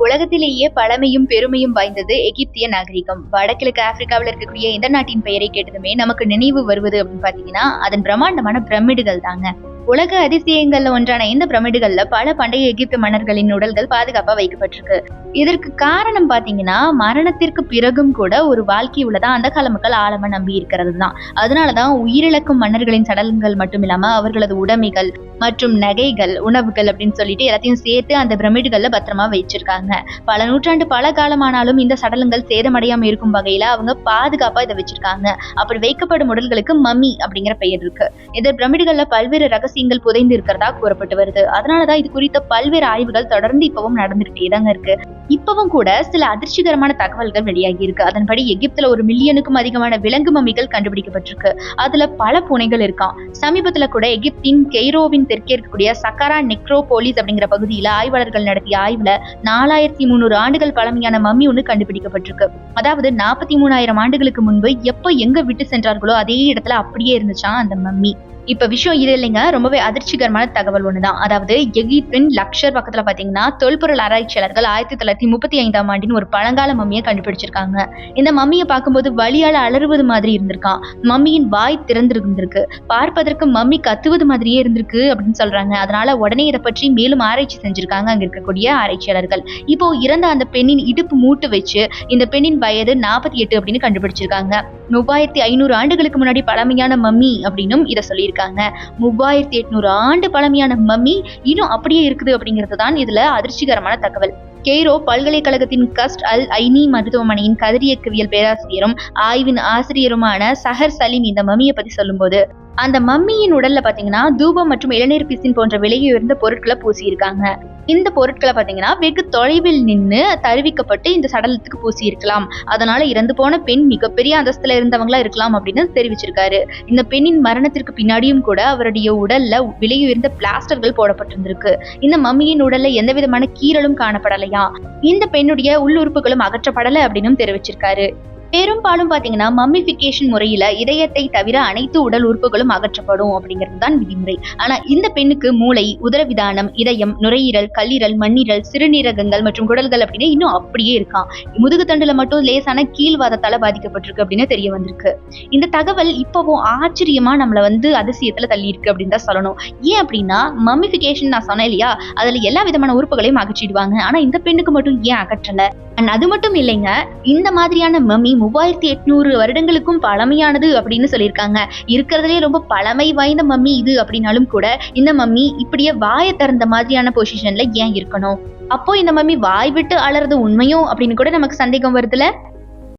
உலகத்திலேயே பழமையும் பெருமையும் வாய்ந்தது எகிப்திய நாகரிகம். வடகிழக்கு ஆப்பிரிக்காவில் இருக்கக்கூடிய இந்த நாட்டின் பெயரை கேட்டதுமே நமக்கு நினைவு வருவது அப்படின்னு பாத்தீங்கன்னா அதன் பிரம்மாண்டமான பிரமிடுகள் தாங்க. உலக அதிசயங்கள்ல ஒன்றான இந்த பிரமிடுகள்ல பல பண்டைய எகிப்து மன்னர்களின் உடல்கள் பாதுகாப்பா வைக்கப்பட்டிருக்கு. இதற்கு காரணம் பாத்தீங்கன்னா மரணத்திற்கு பிறகும் கூட ஒரு வாழ்க்கை உள்ளதா அந்த கால மக்கள் ஆழமா நம்பி இருக்கிறது தான். அதனாலதான் உயிரிழக்கும் மன்னர்களின் சடலங்கள் மட்டும் இல்லாம அவர்களது உடைமைகள் மற்றும் நகைகள், உணவுகள் அப்படின்னு சொல்லிட்டு எல்லாத்தையும் சேர்த்து அந்த பிரமிடுகள்ல பத்திரமா வச்சிருக்காங்க. பல நூற்றாண்டு பல காலமானாலும் இந்த சடலங்கள் சேதமடையாம இருக்கும் வகையில அவங்க பாதுகாப்பா இதை வச்சிருக்காங்க. அப்படி வைக்கப்படும் உடல்களுக்கு மம்மி அப்படிங்கிற பெயர் இருக்கு. இந்த பிரமிடுகள்ல பல்வேறு ரகசியங்கள் புதைந்து இருக்கிறதா கூறப்பட்டு வருது. அதனாலதான் இது குறித்த பல்வேறு ஆய்வுகள் தொடர்ந்து இப்பவும் நடந்துகிட்டே தாங்க இருக்கு. இப்பவும் கூட சில அதிர்ச்சிகரமான தகவல்கள் வெளியாகி இருக்கு. அதன்படி எகிப்துல 1 மில்லியனுக்கும் அதிகமான விலங்கு மம்மிகள் கண்டுபிடிக்கப்பட்டிருக்கு. அதுல பல பூனைகள் இருக்காம். சமீபத்துல கூட எகிப்தின் கெய்ரோவின் தெற்கே இருக்கக்கூடிய சக்கரா நெக்ரோபோலிஸ் அப்படிங்கிற பகுதியில ஆய்வாளர்கள் நடத்திய ஆய்வுல 4300 ஆண்டுகள் பழமையான மம்மி ஒண்ணு கண்டுபிடிக்கப்பட்டிருக்கு. அதாவது 43,000 ஆண்டுகளுக்கு முன்பு எப்ப எங்க விட்டு சென்றார்களோ அதே இடத்துல அப்படியே இருந்துச்சான் அந்த மம்மி. இப்ப விஷயம் இது இல்லைங்க, ரொம்பவே அதிர்ச்சிகரமான தகவல் ஒண்ணுதான். அதாவது எகிப்தின் லக்ஷர் பக்கத்துல பாத்தீங்கன்னா தொல்பொருள் ஆராய்ச்சியாளர்கள் 1935ஆம் ஆண்டின் ஒரு பழங்கால மம்மியை கண்டுபிடிச்சிருக்காங்க. இந்த மம்மியை பார்க்கும்போது வலியால அலறுவது மாதிரி இருந்திருக்கான். மம்மியின் வாய் திறந்திருந்திருக்கு. பார்ப்பதற்கு மம்மி கத்துவது மாதிரியே இருந்திருக்கு அப்படின்னு சொல்றாங்க. அதனால உடனே இதை பற்றி மேலும் ஆராய்ச்சி செஞ்சிருக்காங்க அங்க இருக்கக்கூடிய ஆராய்ச்சியாளர்கள். இப்போ இறந்த அந்த பெண்ணின் இடுப்பு மூட்டு வச்சு இந்த பெண்ணின் வயது 48 அப்படின்னு கண்டுபிடிச்சிருக்காங்க. 3500 ஆண்டுகளுக்கு முன்னாடி பழமையான மம்மி அப்படின்னும் இதை சொல்லியிருக்காங்க. 3800 ஆண்டு பழமையான மம்மி இன்னும் அப்படியே இருக்குது அப்படிங்கிறது தான் இதுல அதிர்ச்சிகரமான தகவல். கெய்ரோ பல்கலைக்கழகத்தின் கஸ்ட் அல் ஐனி மருத்துவமனையின் கதிரியக்கவியல் பேராசிரியரும் ஆய்வின் ஆசிரியருமான சஹர் சலீம் இந்த மம்மியை பத்தி சொல்லும்போது, அந்த மம்மியின் உடல்ல பாத்தீங்கன்னா தூபம் மற்றும் இளநீர் பிசின் போன்ற விலையுயர்ந்த பொருட்களை பூசியிருக்காங்க. இந்த பொருட்களை பாத்தீங்கன்னா வெகு தொலைவில் நின்று தருவிக்கப்பட்டு இந்த சடலத்துக்கு பூசி இருக்கலாம். அதனால இறந்து போன பெண் மிகப்பெரிய அந்தஸ்துல இருந்தவங்களா இருக்கலாம் அப்படின்னு தெரிவிச்சிருக்காரு. இந்த பெண்ணின் மரணத்திற்கு பின்னாடியும் கூட அவருடைய உடல்ல விலையுயர்ந்த பிளாஸ்டர்கள் போடப்பட்டிருந்திருக்கு. இந்த மம்மியின் உடல்ல எந்த விதமான கீறலும் காணப்படலையா, இந்த பெண்ணுடைய உள்ளுறுப்புகளும் அகற்றப்படலை அப்படின்னு தெரிவிச்சிருக்காரு. பெரும்பாலும் பாத்தீங்கன்னா மம்மிபிகேஷன் முறையில இதயத்தை தவிர அனைத்து உடல் உறுப்புகளும் அகற்றப்படும் அப்படிங்கிறது தான் விதிமுறை. ஆனா இந்த பெண்ணுக்கு மூளை, உதரவிதானம், இதயம், நுரையீரல், கல்லீரல், மண்ணீரல், சிறுநீரகங்கள் மற்றும் குடல்கள் அப்படின்னு இன்னும் அப்படியே இருக்கான். முதுகு தண்டுல மட்டும் லேசான கீழ்வாதத்தால பாதிக்கப்பட்டிருக்கு அப்படின்னு தெரிய வந்திருக்கு. இந்த தகவல் இப்பவும் ஆச்சரியமா நம்மள அதிசயத்துல தள்ளி இருக்கு அப்படின்னு தான் சொல்லணும். ஏன் அப்படின்னா மம்மிபிகேஷன் நான் சொன்னேன் இல்லையா, அதுல எல்லா விதமான உறுப்புகளையும் அகற்றிடுவாங்க. ஆனா இந்த பெண்ணுக்கு மட்டும் ஏன் அகற்றல? அது மட்டும் இல்லைங்க, இந்த மாதிரியான மம்மி 3800 வருடங்களுக்கும் பழமையானது அப்படின்னு சொல்லியிருக்காங்க. இருக்கிறதுலே ரொம்ப பழமை வாய்ந்த மம்மி இது அப்படின்னாலும் கூட இந்த மம்மி இப்படியே வாயை திறந்த மாதிரியான பொசிஷன்ல ஏன் இருக்கணும்? அப்போ இந்த மம்மி வாய் விட்டு அலறது உண்மையும் அப்படின்னு கூட நமக்கு சந்தேகம் வருதுல.